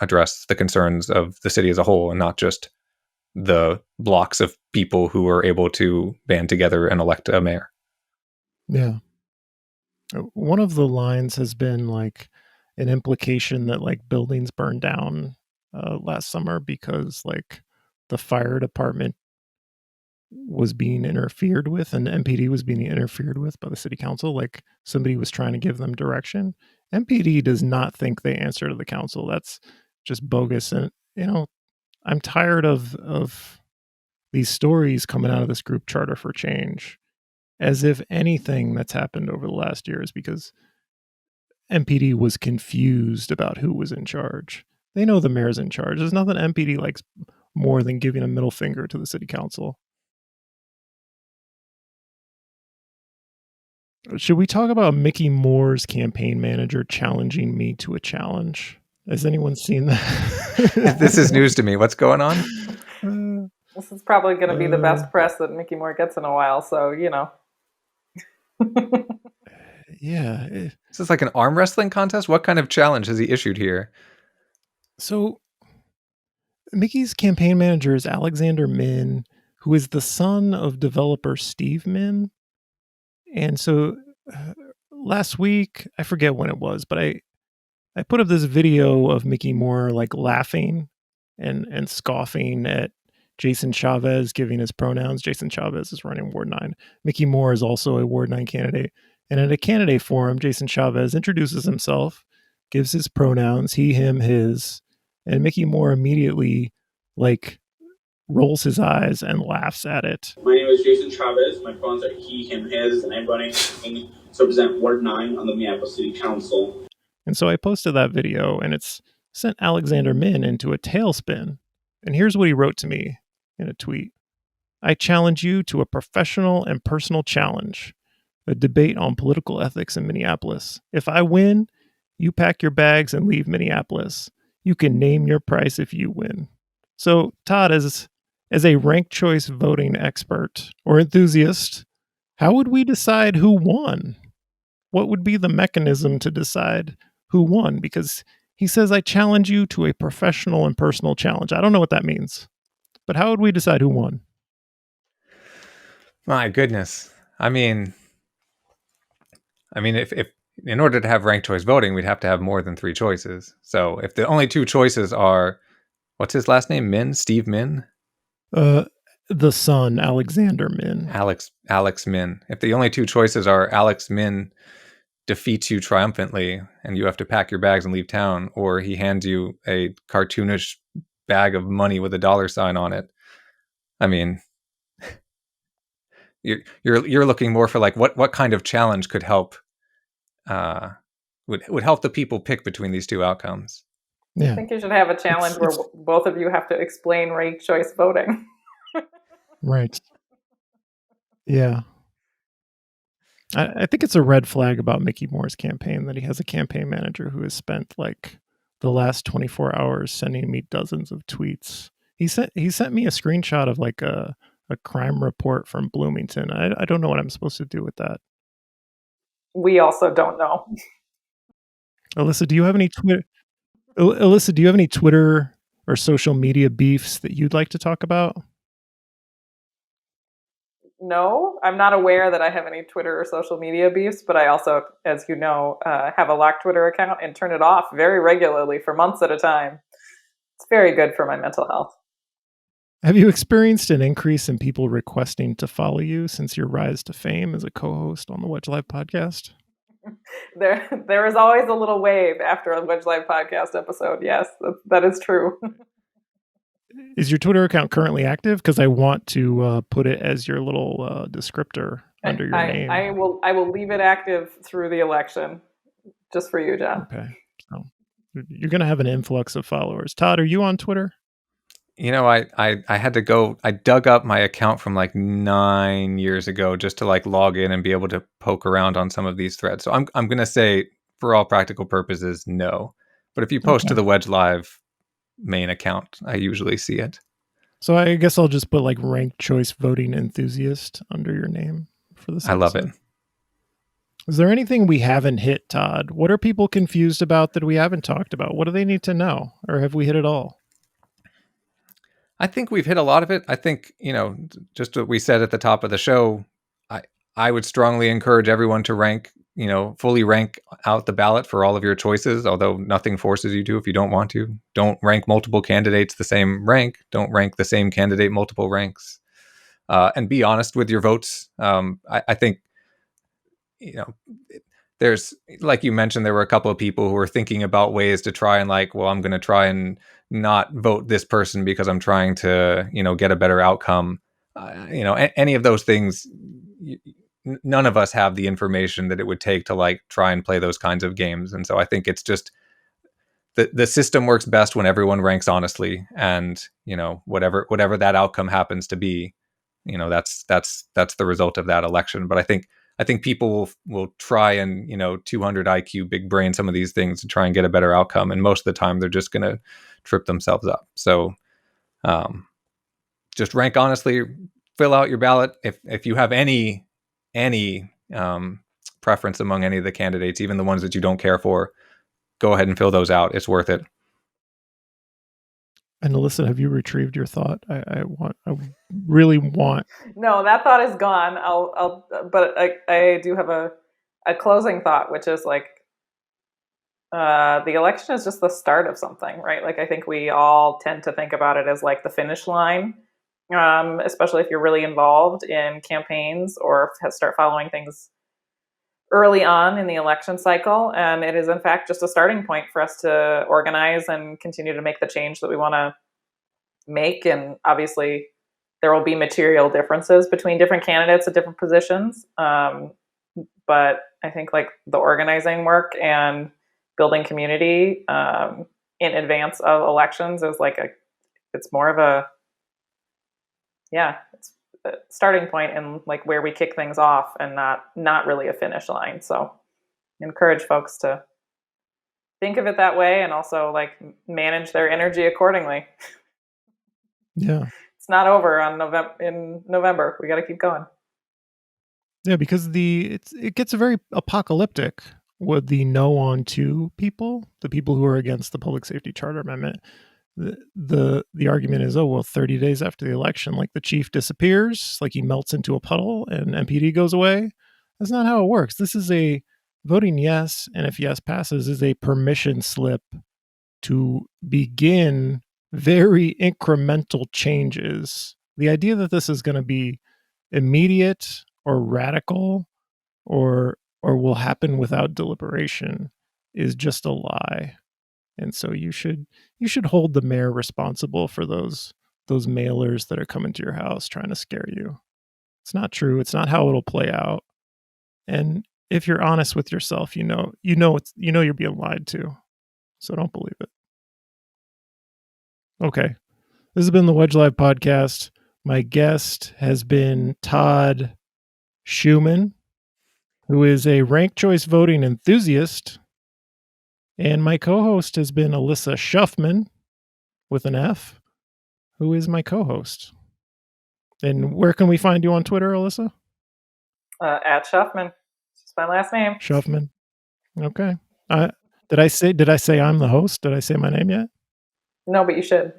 address the concerns of the city as a whole, and not just the blocks of people who are able to band together and elect a mayor. Yeah. One of the lines has been like an implication that like buildings burned down last summer because like the fire department was being interfered with and MPD was being interfered with by the city council. Like somebody was trying to give them direction. MPD does not think they answer to the council. That's just bogus. And I'm tired of these stories coming out of this group Charter for Change, as if anything that's happened over the last year is because MPD was confused about who was in charge. They know the mayor's in charge. There's nothing MPD likes more than giving a middle finger to the city council. Should we talk about Mickey Moore's campaign manager challenging me to a challenge? Has anyone seen that? This is news to me. What's going on? This is probably going to be the best press that Mickey Moore gets in a while, so Yeah. Is this like an arm wrestling contest? What kind of challenge has he issued here? So Mickey's campaign manager is Alexander Min, who is the son of developer Steve Min. And so last week, I forget when it was, but I put up this video of Mickey Moore like laughing and scoffing at Jason Chavez giving his pronouns. Jason Chavez is running Ward 9. Mickey Moore is also a Ward 9 candidate. And at a candidate forum, Jason Chavez introduces himself, gives his pronouns, he, him, his, and Mickey Moore immediately like rolls his eyes and laughs at it. My name is Jason Chavez. My pronouns are he, him, his, and I'm running to represent Ward 9 on the Minneapolis City Council. And so I posted that video, and it's sent Alexander Min into a tailspin. And here's what he wrote to me in a tweet. I challenge you to a professional and personal challenge, a debate on political ethics in Minneapolis. If I win, you pack your bags and leave Minneapolis. You can name your price if you win. So, Todd, as a ranked choice voting expert or enthusiast, how would we decide who won? What would be the mechanism to decide who won? Because he says, I challenge you to a professional and personal challenge. I don't know what that means, but how would we decide who won? My goodness. I mean, if in order to have ranked choice voting, we'd have to have more than 3 choices. So if the only 2 choices are, what's his last name? Min? Steve Min? The son, Alexander Min. Alex Min. If the only 2 choices are Alex Min defeats you triumphantly and you have to pack your bags and leave town, or he hands you a cartoonish bag of money with a dollar sign on it. I mean, you're looking more for like what kind of challenge could help would help the people pick between these two outcomes. I Yeah. think you should have a challenge where both of you have to explain ranked choice voting. Right. Yeah. I think it's a red flag about Mickey Moore's campaign that he has a campaign manager who has spent like the last 24 hours sending me dozens of tweets. He sent me a screenshot of like a crime report from Bloomington. I don't know what I'm supposed to do with that. We also don't know. Alyssa, do you have any Twitter or social media beefs that you'd like to talk about? No, I'm not aware that I have any Twitter or social media beefs, but I also, as you know, have a locked Twitter account and turn it off very regularly for months at a time. It's very good for my mental health. Have you experienced an increase in people requesting to follow you since your rise to fame as a co-host on the Wedge Live podcast? There is always a little wave after a Wedge Live podcast episode. Yes, that is true. Is your Twitter account currently active? Because I want to put it as your little descriptor under your name. I will leave it active through the election, just for you, John. Okay, so you're going to have an influx of followers. Todd, are you on Twitter? You know, I had to go. I dug up my account from like 9 years ago just to like log in and be able to poke around on some of these threads. So I'm going to say, for all practical purposes, no. But if you post to the Wedge Live main account, I usually see it. So I guess I'll just put like ranked choice voting enthusiast under your name for this episode. I love it. Is there anything we haven't hit, Todd? What are people confused about that we haven't talked about? What do they need to know? Or have we hit it all? I think we've hit a lot of it. I think, just what we said at the top of the show, I would strongly encourage everyone to rank, fully rank out the ballot for all of your choices, although nothing forces you to if you don't want to. Don't rank multiple candidates the same rank. Don't rank the same candidate multiple ranks. And be honest with your votes. I think, there's, like you mentioned, there were a couple of people who were thinking about ways to try and like, well, I'm going to try and not vote this person because I'm trying to, get a better outcome. Any of those things, none of us have the information that it would take to like try and play those kinds of games. And so I think it's just the system works best when everyone ranks honestly, and, whatever that outcome happens to be, that's the result of that election. But I think people will try and, 200 IQ, big brain, some of these things to try and get a better outcome. And most of the time they're just going to trip themselves up. So just rank honestly, fill out your ballot. If you have any preference among any of the candidates, even the ones that you don't care for, go ahead and fill those out. It's worth it. And Alyssa, have you retrieved your thought? I really want. No, that thought is gone. But I do have a closing thought, which is like, the election is just the start of something, right? Like, I think we all tend to think about it as like the finish line, especially if you're really involved in campaigns or start following things early on in the election cycle. And it is, in fact, just a starting point for us to organize and continue to make the change that we want to make. And obviously, there will be material differences between different candidates at different positions. But I think like the organizing work and building community in advance of elections is like it's more of a, it's a starting point and like where we kick things off, and not really a finish line. So encourage folks to think of it that way, and also like manage their energy accordingly. Yeah. It's not over in November. We got to keep going. Yeah, because it gets very apocalyptic with the no on two people, the people who are against the Public Safety Charter Amendment. The argument is, 30 days after the election, like the chief disappears, like he melts into a puddle and MPD goes away. That's not how it works. This is a voting yes, and if yes passes, is a permission slip to begin very incremental changes. The idea that this is going to be immediate or radical or or will happen without deliberation is just a lie. And so you should hold the mayor responsible for those mailers that are coming to your house trying to scare you. It's not true. It's not how it'll play out. And if you're honest with yourself, you know you're being lied to. So don't believe it. Okay. This has been the Wedge Live podcast. My guest has been Todd Schuman, who is a ranked choice voting enthusiast. And my co-host has been Alyssa Schufman, with an F, who is my co-host. And where can we find you on Twitter, Alyssa? At Schufman. It's my last name. Schufman. Okay. Did I say I'm the host? Did I say my name yet? No, but you should.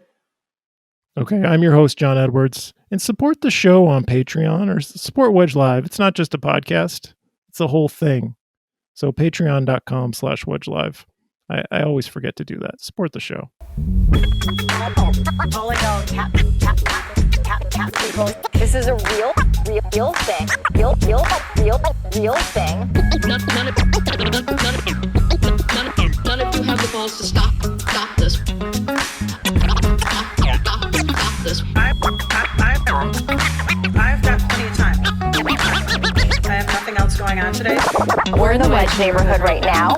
Okay, I'm your host, John Edwards. And support the show on Patreon or support Wedge Live. It's not just a podcast. It's the whole thing. So patreon.com/Wedge Live. I always forget to do that. Support the show. This is a real thing. Real thing. None of you have the balls to stop this. Stop this. I've got plenty of time. I have nothing else going on today. We're in the Wedge neighborhood right now.